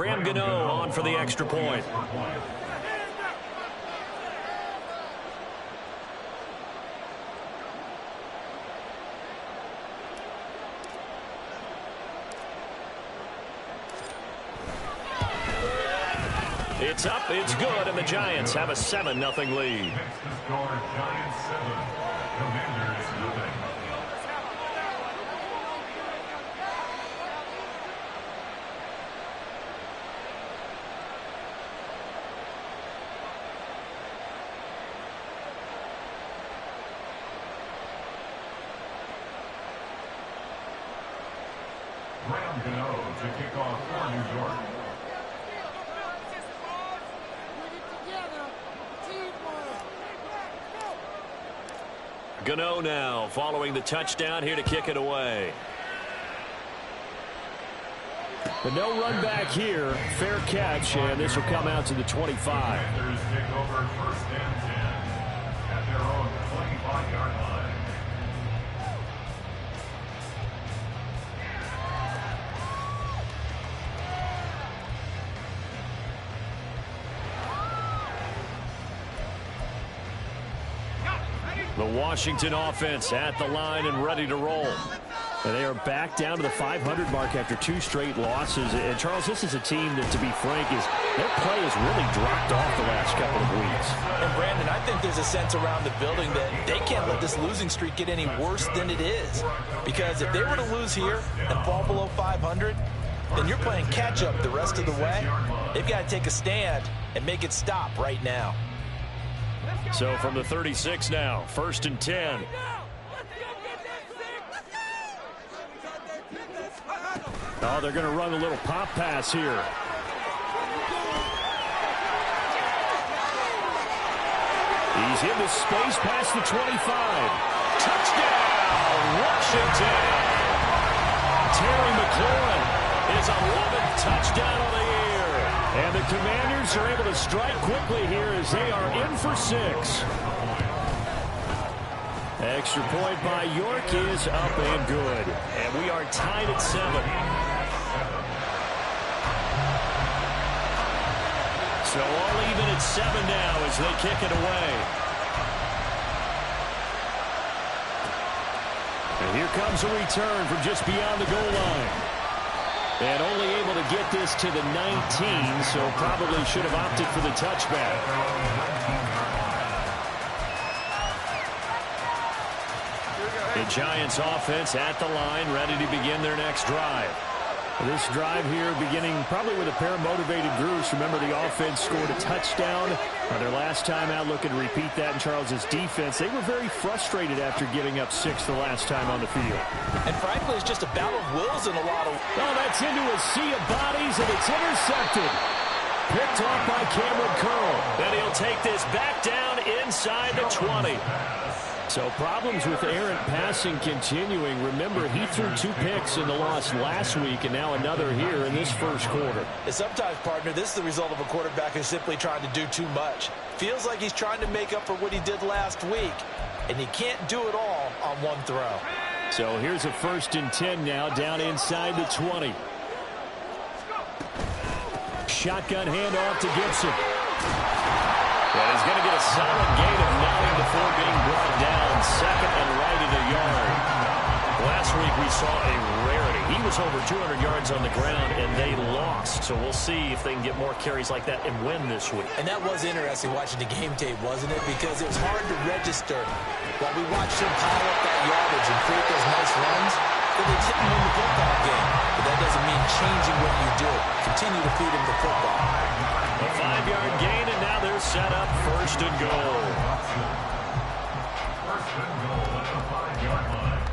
Graham Gano on for the extra point. It's up, it's good, and the Giants have a 7-0 lead. Graham Gano to kick off for New York. Gano now following the touchdown here to kick it away. But no run back here. Fair catch, and this will come out to the 25. Panthers take over 1st and 10 at their own 25-yard line. The Washington offense at the line and ready to roll. And they are back down to the 500 mark after 2 straight losses. And, Charles, this is a team that, to be frank, their play has really dropped off the last couple of weeks. And, Brandon, I think there's a sense around the building that they can't let this losing streak get any worse than it is. Because if they were to lose here and fall below 500, then you're playing catch-up the rest of the way. They've got to take a stand and make it stop right now. So from the 36 now, 1st and 10. Oh, they're going to run a little pop pass here. He's into space past the 25. Touchdown, Washington. Terry McLaurin, his 11th touchdown of the year. And the Commanders are able to strike quickly here as they are in for 6. Extra point by York is up and good. And we are tied at 7. So all even at 7 now as they kick it away. And here comes a return from just beyond the goal line. And only able to get this to the 19, so probably should have opted for the touchback. The Giants offense at the line, ready to begin their next drive. This drive here beginning probably with a pair of motivated Bruce. Remember, the offense scored a touchdown on their last time out, looking to repeat that in Charles's defense. They were very frustrated after giving up 6 the last time on the field. And frankly, it's just a battle of wills in a lot of... Oh, that's into a sea of bodies, and it's intercepted. Picked off by Cameron Curl. Then he'll take this back down inside the 20. So problems with errant passing continuing. Remember, he threw 2 picks in the loss last week, and now another here in this first quarter. And sometimes, partner, this is the result of a quarterback who's simply trying to do too much. Feels like he's trying to make up for what he did last week, and he can't do it all on one throw. So here's a 1st and 10 now, down inside the 20. Shotgun handoff to Gibson. Well, he's going to get a solid gain of 9 before being brought down. 2nd and right at a yard. Last week we saw a rarity. He was over 200 yards on the ground, and they lost. So we'll see if they can get more carries like that and win this week. And that was interesting watching the game tape, wasn't it? Because it was hard to register while we watched him pile up that yardage and create those nice runs. But they didn't win the football game. But that doesn't mean changing what you do. Continue to feed him the football. A 5-yard gain, and now they're set up 1st and goal. 1st and goal at the 5-yard line.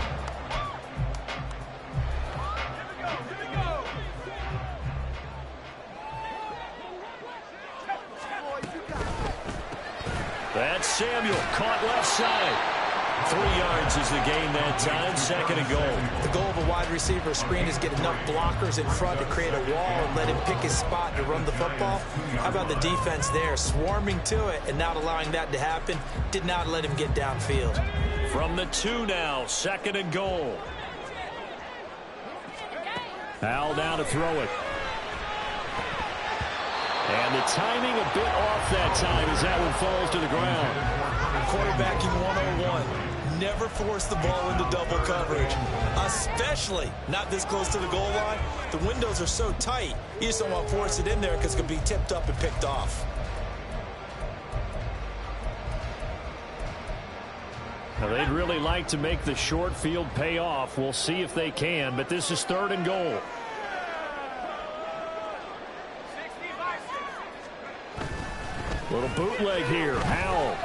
That's Samuel, caught left side. 3 yards is the gain that time, 2nd and goal. The goal of a wide receiver screen is get enough blockers in front to create a wall and let him pick his spot to run the football. How about the defense there, swarming to it and not allowing that to happen? Did not let him get downfield. From the 2 now, 2nd and goal. Al down to throw it. And the timing a bit off that time as that one falls to the ground. Quarterbacking 101. Never force the ball into double coverage, especially not this close to the goal line. The windows are so tight, you just don't want to force it in there because it can be tipped up and picked off. Now, they'd really like to make the short field pay off. We'll see if they can, but this is 3rd and goal. Little bootleg here. Howell.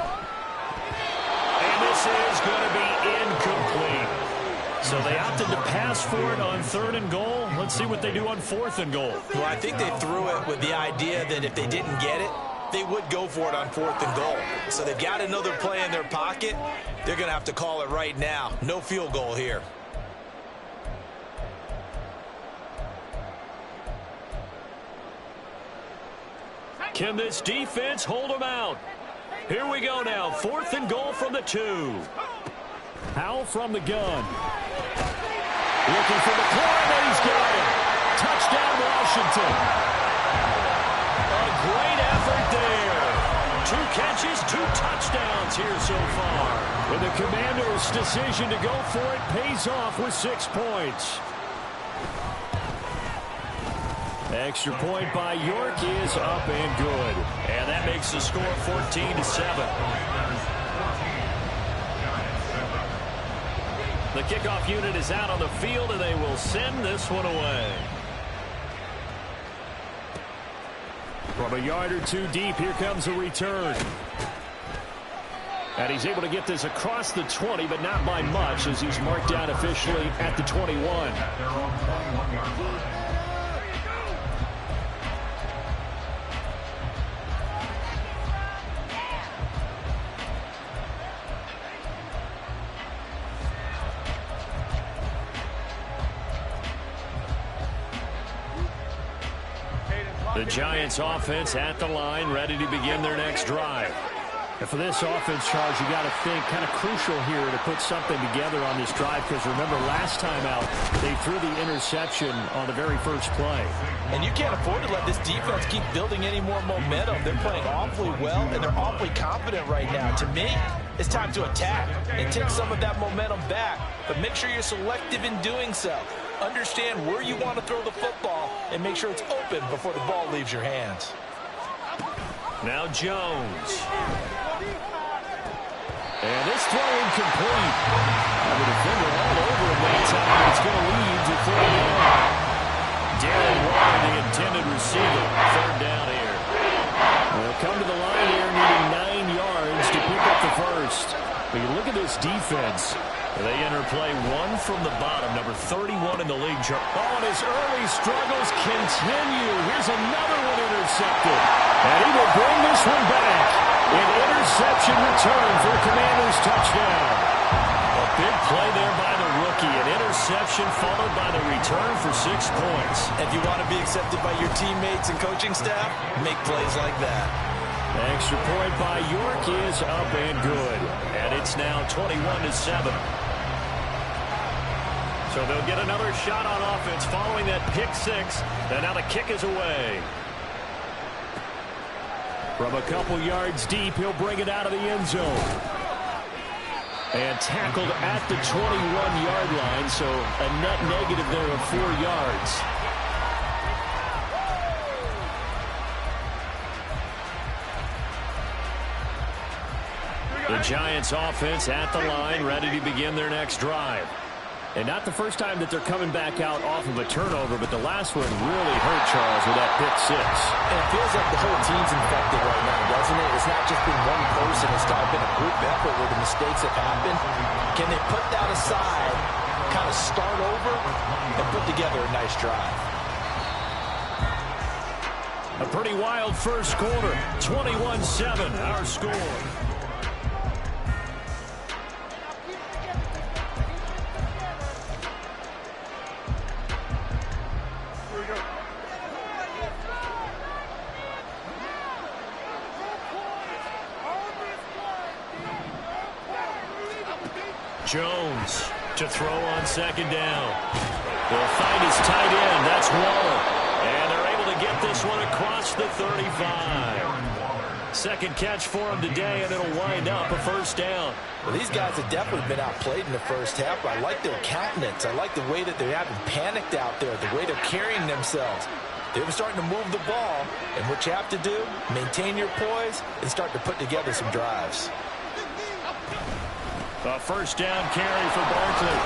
And this is going to be incomplete. So they opted to pass for it on 3rd and goal. Let's see what they do on 4th and goal. Well, I think they threw it with the idea that if they didn't get it, they would go for it on 4th and goal. So they've got another play in their pocket. They're going to have to call it right now. No field goal here. Can this defense hold them out? Here we go now. 4th and goal from the 2. Howell from the gun. Looking for the climb, and he's got it. Touchdown, Washington. A great effort there. 2 catches, 2 touchdowns here so far. And the Commanders' decision to go for it pays off with 6 points. Extra point by York is up and good. And that makes the score 14-7. The kickoff unit is out on the field, and they will send this one away. From a yard or 2 deep, here comes a return. And he's able to get this across the 20, but not by much, as he's marked down officially at the 21. The Giants offense at the line, ready to begin their next drive. And for this offense, Charles, you got to think kind of crucial here to put something together on this drive, because remember last time out, they threw the interception on the very first play. And you can't afford to let this defense keep building any more momentum. They're playing awfully well, and they're awfully confident right now. To me, it's time to attack and take some of that momentum back, but make sure you're selective in doing so. Understand where you want to throw the football and make sure it's open before the ball leaves your hands. Now Jones. And this throw incomplete. And the defender all over him that time. It's going to lead to 3rd down. Darren Waller, the intended receiver. 3rd down here. They'll come to the line here needing 9 yards to pick up the first. But you look at this defense. They enter play 1 from the bottom, number 31 in the league. Oh, and his early struggles continue. Here's another one intercepted. And he will bring this one back. An interception return for a Commanders touchdown. A big play there by the rookie. An interception followed by the return for 6 points. If you want to be accepted by your teammates and coaching staff, make plays like that. Extra point by York is up and good. And it's now 21-7. So they'll get another shot on offense following that pick 6. And now the kick is away. From a couple yards deep, he'll bring it out of the end zone. And tackled at the 21-yard line, so a net negative there of 4 yards. The Giants offense at the line, ready to begin their next drive. And not the first time that they're coming back out off of a turnover, but the last one really hurt, Charles, with that pick 6. And it feels like the whole team's infected right now, doesn't it? It's not just been one person. It's kind of been a group effort where the mistakes have happened. Can they put that aside, kind of start over, and put together a nice drive? A pretty wild first quarter. 21-7, our score. Jones to throw on 2nd down. They'll find his tight end. That's Waller. And they're able able to get this one across the 35. Second catch for him today, and it'll wind up a first down. Well, these guys have definitely been outplayed in the first half, but I like their countenance. I like the way that they haven't panicked out there, the way they're carrying themselves. They're starting to move the ball, and what you have to do, maintain your poise and start to put together some drives. A first down carry for Barkley.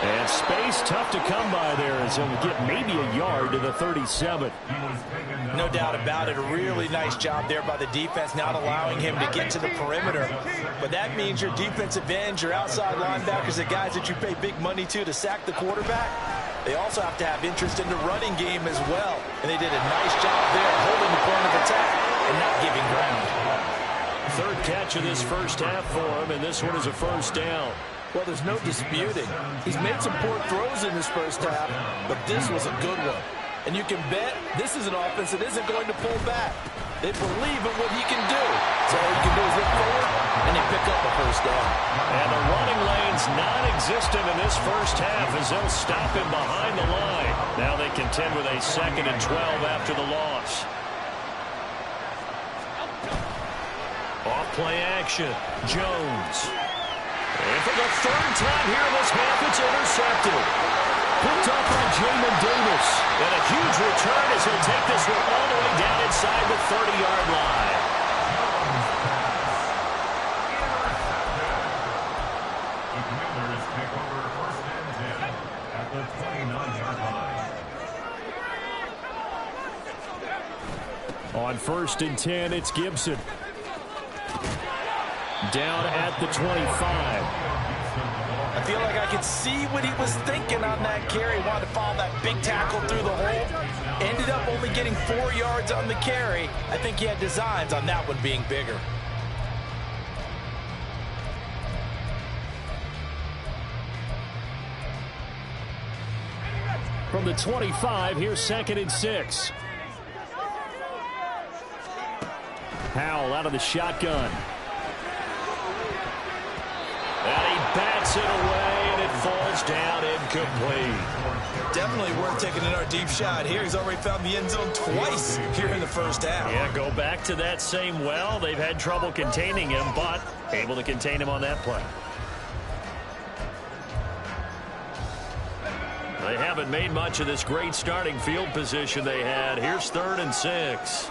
And space tough to come by there as he'll get maybe a yard to the 37. No doubt about it. A really nice job there by the defense, not allowing him to get to the perimeter. But that means your defensive ends, your outside linebackers, the guys that you pay big money to sack the quarterback, they also have to have interest in the running game as well. And they did a nice job there holding the point of attack and not giving ground. Third catch of this first half for him, and this one is a first down. Well, there's no disputing. He's made some poor throws in this first half, but this was a good one. And you can bet this is an offense that isn't going to pull back. They believe in what he can do. So all he can do is look forward, and they pick up a first down. And the running lane's non-existent in this first half as they'll stop him behind the line. Now they contend with a 2nd and 12 after the loss. Off play action. Jones. And for the third time here in this half, it's intercepted. Picked up by Jamin Davis. And a huge return as he'll take this one all the way down inside the 30-yard line. The Commanders take over 1st and 10 at the 29-yard line. On 1st and 10, it's Gibson. Down at the 25. I feel like I could see what he was thinking on that carry. Wanted to follow that big tackle through the hole. Ended up only getting 4 yards on the carry. I think he had designs on that one being bigger. From the 25, here's 2nd and 6. Howell out of the shotgun. And he bats it away, and it falls down incomplete. Definitely worth taking another deep shot here. He's already found the end zone twice here in the first half. Yeah, go back to that same well. They've had trouble containing him, but able to contain him on that play. They haven't made much of this great starting field position they had. Here's 3rd and 6.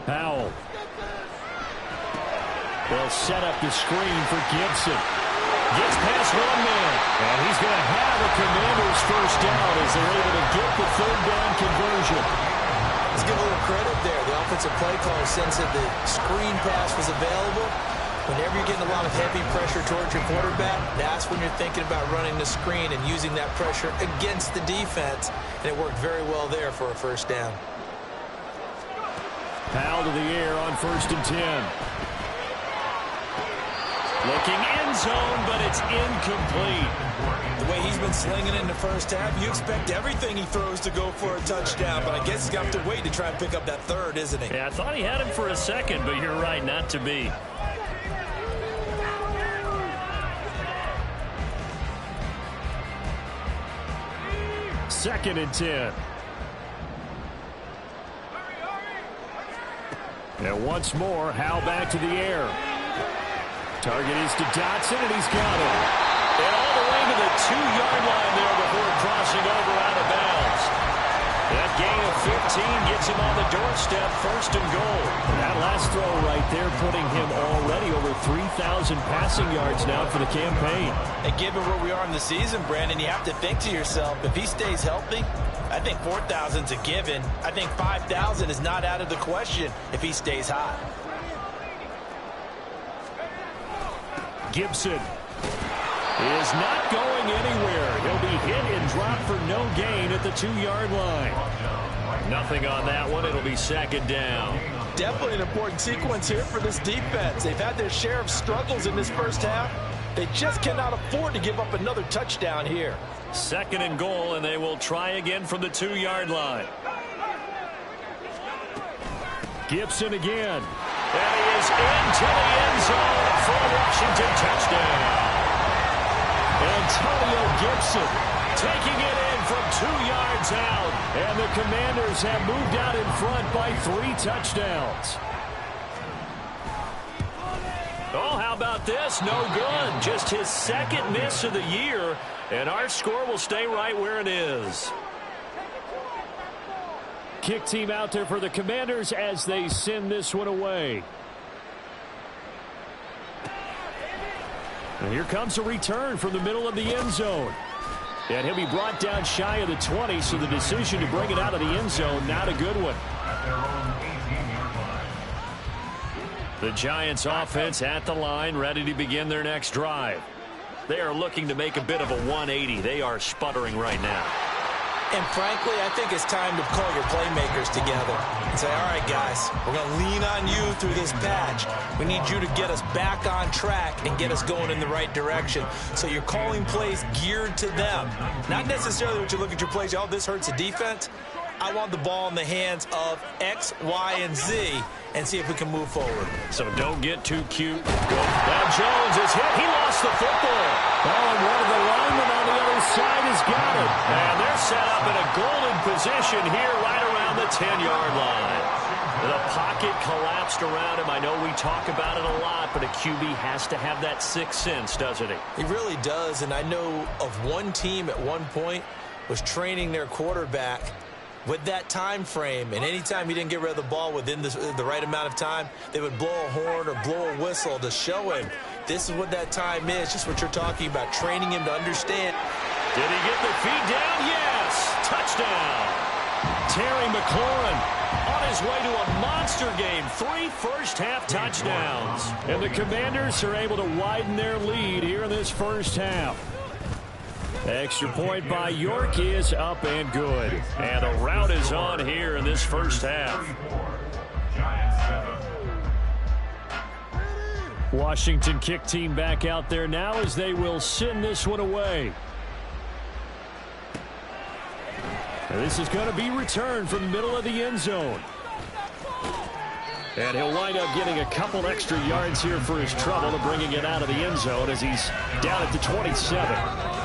Howell. They'll set up the screen for Gibson. Gets past one man, and he's going to have a Commanders first down as they're able to get the 3rd down conversion. Let's give a little credit there. The offensive play caller sense that the screen pass was available. Whenever you're getting a lot of heavy pressure towards your quarterback, that's when you're thinking about running the screen and using that pressure against the defense. And it worked very well there for a first down. Powell to the air on 1st and 10. Looking end zone, but it's incomplete. The way he's been slinging it in the first half, you expect everything he throws to go for a touchdown, but I guess he's got to wait to try and pick up that 3rd, isn't he? Yeah, I thought he had him for a second, but you're right, not to be. Second and 10. And once more, Howell back to the air. Target is to Dotson, and he's got him. And all the way to the 2-yard line there before crossing over out of bounds. That gain of 15 gets him on the doorstep, 1st and goal. That last throw right there putting him already over 3,000 passing yards now for the campaign. And given where we are in the season, Brandon, you have to think to yourself, if he stays healthy, I think 4,000's a given. I think 5,000 is not out of the question if he stays hot. Gibson is not going anywhere. He'll be hit and dropped for no gain at the 2-yard line. Nothing on that one. It'll be 2nd down. Definitely an important sequence here for this defense. They've had their share of struggles in this first half. They just cannot afford to give up another touchdown here. 2nd and goal, and they will try again from the 2-yard line. Gibson again. And he is into the end zone for a Washington touchdown. Antonio Gibson taking it in from 2 yards out, and the Commanders have moved out in front by 3 touchdowns. Oh, how about this? No good. Just his second miss of the year, and our score will stay right where it is. Kick team out there for the Commanders as they send this one away. And here comes a return from the middle of the end zone. And he'll be brought down shy of the 20, so the decision to bring it out of the end zone, not a good one. The Giants offense at the line, ready to begin their next drive. They are looking to make a bit of a 180. They are sputtering right now. And frankly, I think it's time to call your playmakers together and say, all right, guys, we're going to lean on you through this patch. We need you to get us back on track and get us going in the right direction. So you're calling plays geared to them. Not necessarily what you look at your plays, oh, this hurts the defense. I want the ball in the hands of X, Y, and Z and see if we can move forward. So don't get too cute. Now Jones is hit. He lost the football. Oh, and one of the linemen on the other side has got it. And they're set up in a golden position here right around the 10-yard line. The pocket collapsed around him. I know we talk about it a lot, but a QB has to have that sixth sense, doesn't he? He really does, and I know of one team at one point was training their quarterback with that time frame, and anytime he didn't get rid of the ball within the right amount of time, they would blow a horn or blow a whistle to show him this is what that time is, just what you're talking about, training him to understand. Did he get the feed down? Yes! Touchdown! Terry McLaurin on his way to a monster game. 3 first-half touchdowns. And the Commanders are able to widen their lead here in this first half. Extra point by York is up and good. And the route is on here in this first half. Washington kick team back out there now as they will send this one away. And this is going to be returned from the middle of the end zone. And he'll wind up getting a couple extra yards here for his trouble to bringing it out of the end zone as he's down at the 27.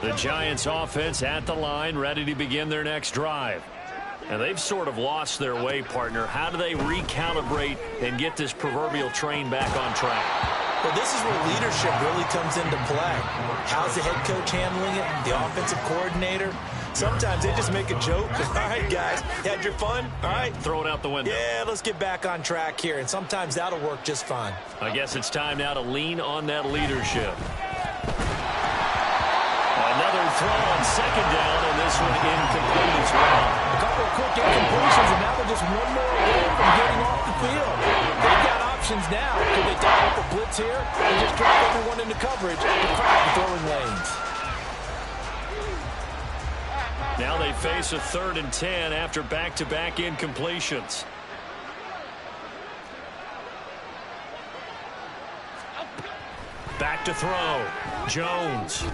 The Giants offense at the line, ready to begin their next drive. And they've sort of lost their way, partner. How do they recalibrate and get this proverbial train back on track? Well, this is where leadership really comes into play. How's the head coach handling it? The offensive coordinator? Sometimes they just make a joke. All right, guys, you had your fun? All right. Throw it out the window. Yeah, let's get back on track here. And sometimes that'll work just fine. I guess it's time now to lean on that leadership. Another throw on second down, and this one incomplete as well. A couple of quick incompletions, and now they're just one more away from getting off the field. They've got options now. Could they dial up a blitz here and just drop everyone into coverage to crack the throwing lanes? Now they face a 3rd and 10 after back-to-back incompletions. Back to throw. Jones.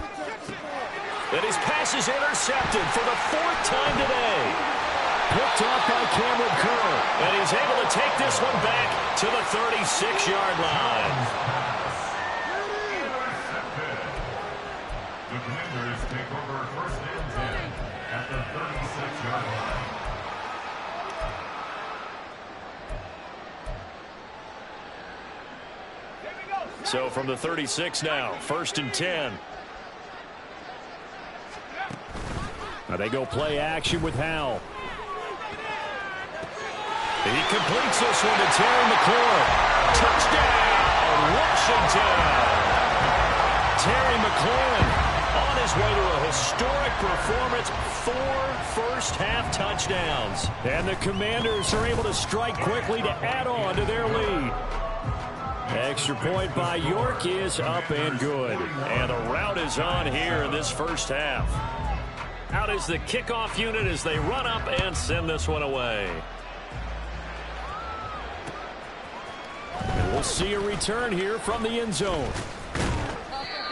And his pass is intercepted for the 4th time today. Picked off by Cameron Curl. And he's able to take this one back to the 36-yard line. The Commanders take over 1st and 10 at the 36-yard line. So from the 36 now, 1st and 10. Now they go play action with Howell. He completes this one to Terry McLaurin. Touchdown, Washington. Terry McLaurin on his way to a historic performance. 4 first-half touchdowns. And the Commanders are able to strike quickly to add on to their lead. Extra point by York is up and good. And the route is on here in this first half. Out is the kickoff unit as they run up and send this one away. And we'll see a return here from the end zone.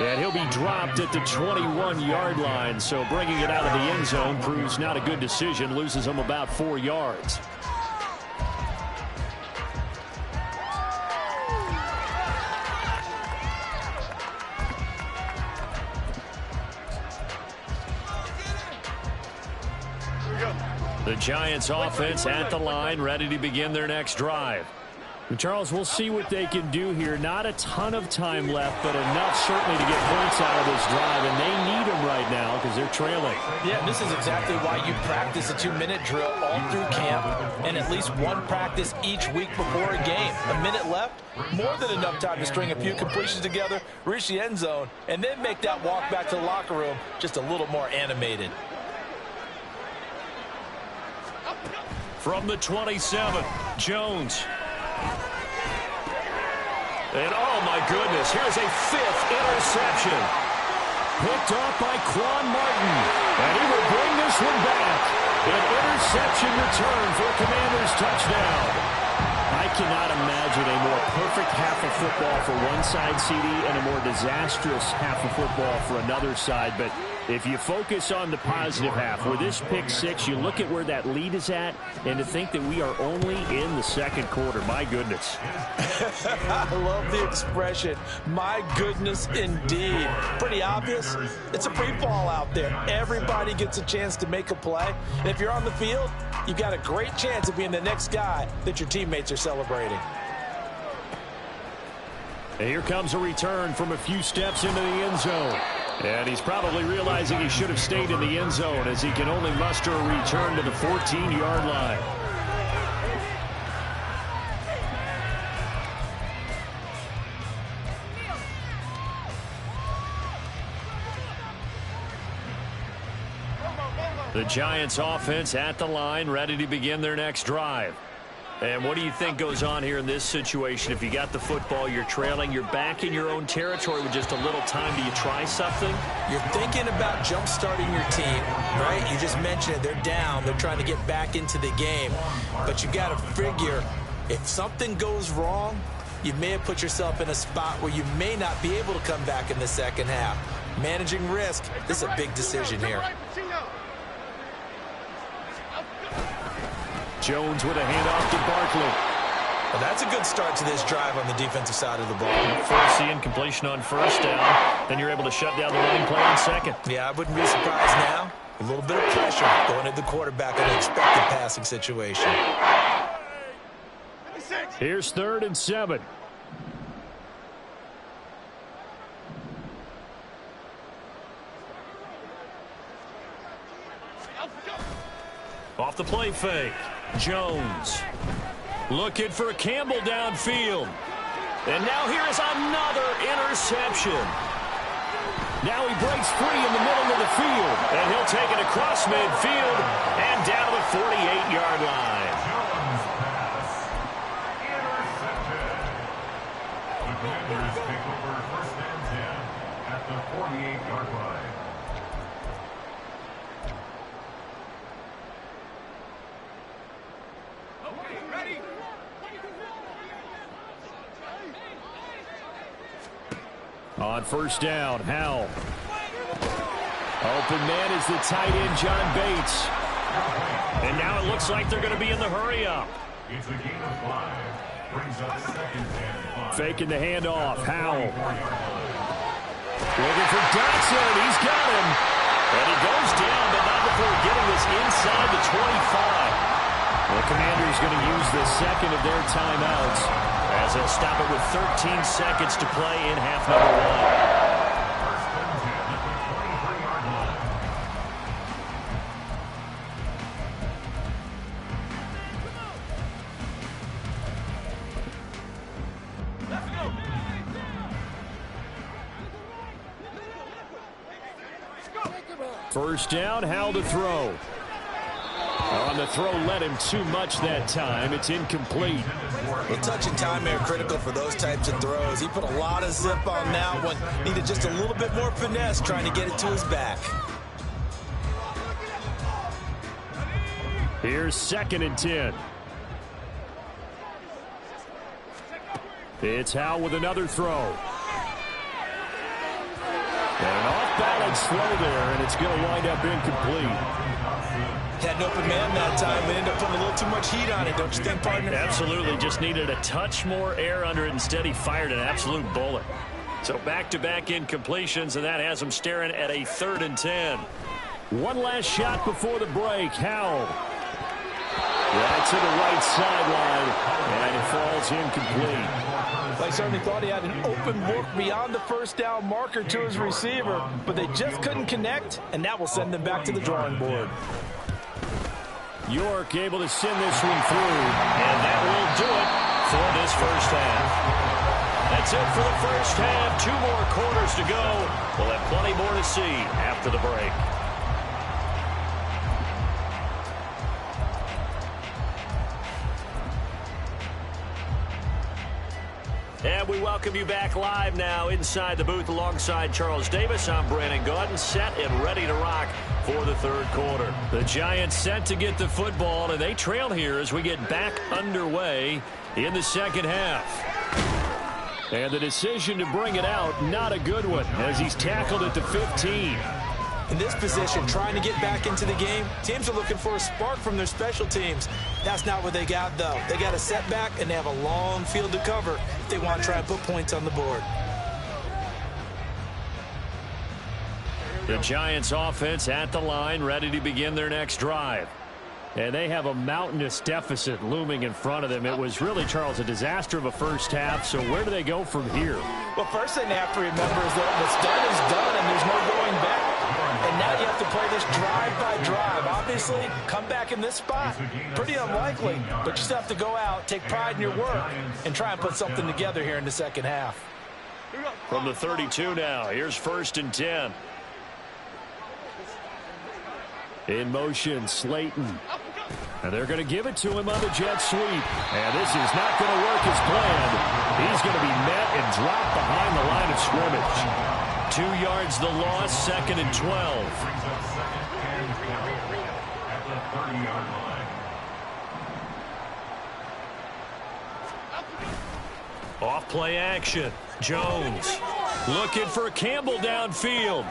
And he'll be dropped at the 21-yard line. So bringing it out of the end zone proves not a good decision. Loses him about 4 yards. The Giants offense at the line, ready to begin their next drive. And Charles, we'll see what they can do here. Not a ton of time left, but enough certainly to get points out of this drive, and they need them right now because they're trailing. Yeah, this is exactly why you practice a 2-minute drill all through camp and at least one practice each week before a game. A minute left, more than enough time to string a few completions together, reach the end zone, and then make that walk back to the locker room just a little more animated. From the 27, Jones. And oh my goodness, here's a 5th interception. Picked off by Quan Martin. And he will bring this one back. An interception return for a Commanders touchdown. I cannot imagine a more perfect half of football for one side, CD, and a more disastrous half of football for another side. But if you focus on the positive half, with this pick six, you look at where that lead is at, and to think that we are only in the second quarter. My goodness. I love the expression, my goodness indeed. Pretty obvious. It's a free fall out there. Everybody gets a chance to make a play. And if you're on the field, you've got a great chance of being the next guy that your teammates are celebrating. And here comes a return from a few steps into the end zone. And he's probably realizing he should have stayed in the end zone as he can only muster a return to the 14-yard line. The Giants offense at the line, ready to begin their next drive. And what do you think goes on here in this situation? If you got the football, you're trailing, you're back in your own territory with just a little time. Do you try something? You're thinking about jump-starting your team, right? You just mentioned it. They're down. They're trying to get back into the game. But you got to figure, if something goes wrong, you may have put yourself in a spot where you may not be able to come back in the second half. Managing risk, this is a big decision here. Jones with a handoff to Barkley. Well, that's a good start to this drive on the defensive side of the ball. First, the incompletion on first down. Then you're able to shut down the running play on second. Yeah, I wouldn't be surprised now. A little bit of pressure going at the quarterback in an expected passing situation. Here's 3rd and 7. Off the play fake. Jones looking for Campbell downfield. And now here is another interception. Now he breaks free in the middle of the field. And he'll take it across midfield and down to the 48-yard line. Jones pass. Intercepted. The Commanders take over 1st and 10 at the 48-yard line. On first down, Howell. Open man is the tight end, John Bates. And now it looks like they're going to be in the hurry-up. It's a gain of 5. Brings up 2nd and 5. Faking the handoff, Howell. Looking for Dotson. He's got him. And he goes down, but not before getting this inside the 25. The Commanders going to use the second of their timeouts as they'll stop it with 13 seconds to play in half number 1. First down, Howell to throw. On the throw, led him too much that time. It's incomplete. The touch and time are critical for those types of throws. He put a lot of zip on that one. Needed just a little bit more finesse trying to get it to his back. Here's 2nd and 10. It's Howell with another throw. And an off-balance throw there, and it's going to wind up incomplete. Had an open man that time and ended up putting a little too much heat on it, don't you think, partner? Absolutely. Just needed a touch more air under it. Instead, he fired an absolute bullet. So back-to-back incompletions, and that has him staring at a 3rd and 10. One last shot before the break. Howell. Right to the right sideline, and it falls incomplete. They certainly thought he had an open look beyond the first down marker to his receiver, but they just couldn't connect, and that will send them back to the drawing board. York able to send this one through, and that will do it for this first half. That's it for the first half. 2 more quarters to go. We'll have plenty more to see after the break. And we welcome you back live now inside the booth alongside Charles Davis. I'm Brandon Gaudin, set and ready to rock for the 3rd quarter. The Giants set to get the football, and they trail here as we get back underway in the 2nd half. And the decision to bring it out, not a good one, as he's tackled at the 15. In this position, trying to get back into the game, teams are looking for a spark from their special teams. That's not what they got, though. They got a setback, and they have a long field to cover if they want to try and put points on the board. The Giants offense at the line, ready to begin their next drive. And they have a mountainous deficit looming in front of them. It was really, Charles, a disaster of a first half. So where do they go from here? Well, first thing they have to remember is that what's done is done, and there's no going back. And now you have to play this drive by drive. Obviously, come back in this spot. Pretty unlikely, but you just have to go out, take pride in your work, and try and put something together here in the 2nd half. From the 32 now, here's 1st and 10. In motion, Slayton. And they're going to give it to him on the jet sweep. And this is not going to work as planned. He's going to be met and dropped behind the line of scrimmage. 2 yards the loss, 2nd and 12. Off play action. Jones looking for Campbell downfield.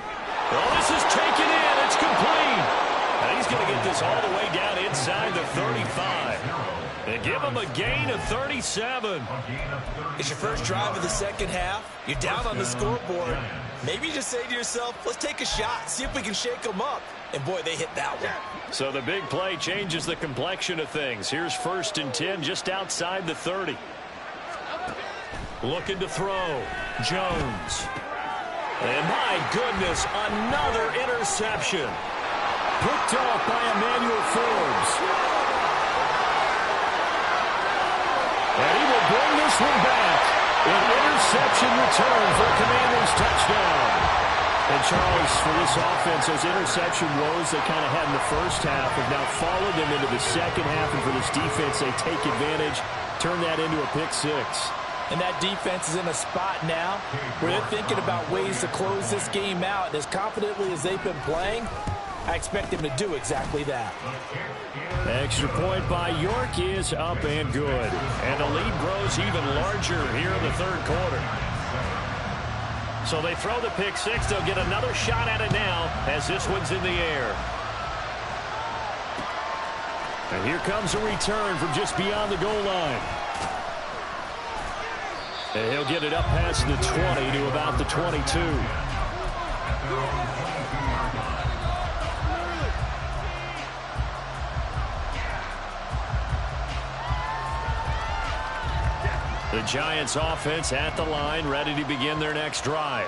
Well, this is taken in. It's complete. And he's going to get this all the way down inside the 35. And give him a gain of 37. It's your first drive of the 2nd half. You're down on the scoreboard. Maybe you just say to yourself, let's take a shot, see if we can shake them up. And, boy, they hit that one. So the big play changes the complexion of things. Here's 1st and 10 just outside the 30. Looking to throw. Jones. And, my goodness, another interception. Picked off by Emmanuel Forbes. And he will bring this one back. An interception return for a Commanders touchdown. And Charles, for this offense, those interception woes they kind of had in the first half have now followed them into the 2nd half. And for this defense, they take advantage, turn that into a pick 6. And that defense is in a spot now where they're thinking about ways to close this game out. And as confidently as they've been playing, I expect them to do exactly that. Extra point by York is up and good. And the lead grows even larger here in the 3rd quarter. So they throw the pick 6. They'll get another shot at it now as this one's in the air. And here comes a return from just beyond the goal line. And he'll get it up past the 20 to about the 22. The Giants offense at the line, ready to begin their next drive.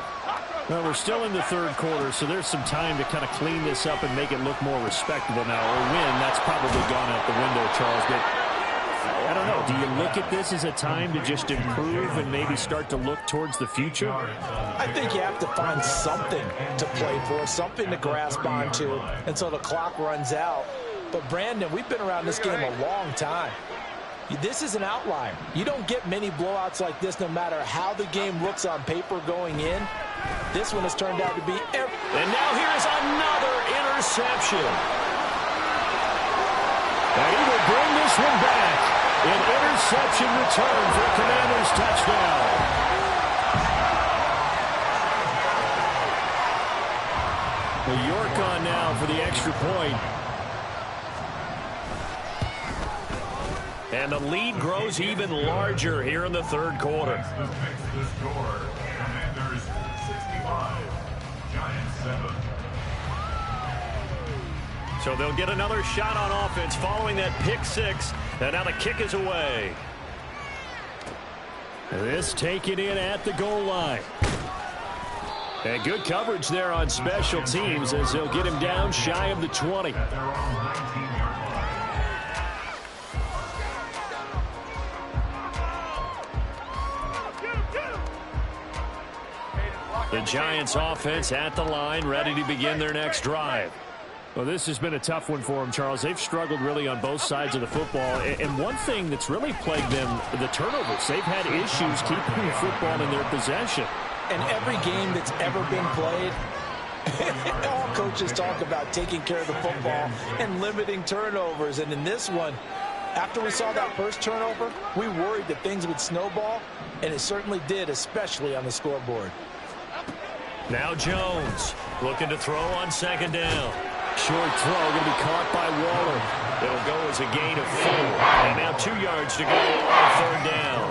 Well, we're still in the 3rd quarter, so there's some time to kind of clean this up and make it look more respectable now. Or win, that's probably gone out the window, Charles. But I don't know. Do you look at this as a time to just improve and maybe start to look towards the future? I think you have to find something to play for, something to grasp onto until the clock runs out. But, Brandon, we've been around this game a long time. This is an outlier. You don't get many blowouts like this no matter how the game looks on paper going in. This one has turned out to be... And now here's another interception. And he will bring this one back. An interception return for a Commanders touchdown. York on now for the extra point. And the lead grows even larger here in the third quarter. The score, Commanders 65, Giants 7. So they'll get another shot on offense following that pick six. And now the kick is away. This taken in at the goal line. And good coverage there on special teams as they'll get him down shy of the 20. At their own 19-yard line. The Giants offense at the line, ready to begin their next drive. Well, this has been a tough one for them, Charles. They've struggled really on both sides of the football. And one thing that's really plagued them, the turnovers. They've had issues keeping the football in their possession. And every game that's ever been played, all coaches talk about taking care of the football and limiting turnovers. And in this one, after we saw that first turnover, we worried that things would snowball, and it certainly did, especially on the scoreboard. Now Jones looking to throw on second down. Short throw going to be caught by Waller. It'll go as a gain of 4. And now 2 yards to go on third down.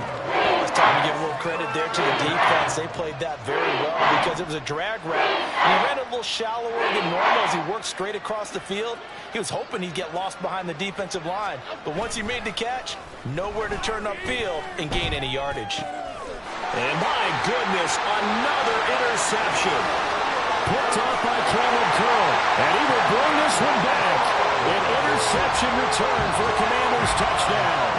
It's time to give a little credit there to the defense. They played that very well because it was a drag route. And he ran a little shallower than normal as he worked straight across the field. He was hoping he'd get lost behind the defensive line. But once he made the catch, nowhere to turn upfield and gain any yardage. And my goodness, another interception. Picked off by Cameron Curl. And he will bring this one back. An interception return for a Commanders touchdown.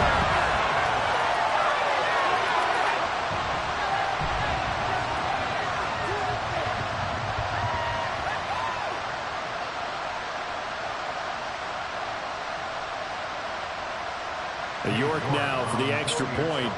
York now for the extra point.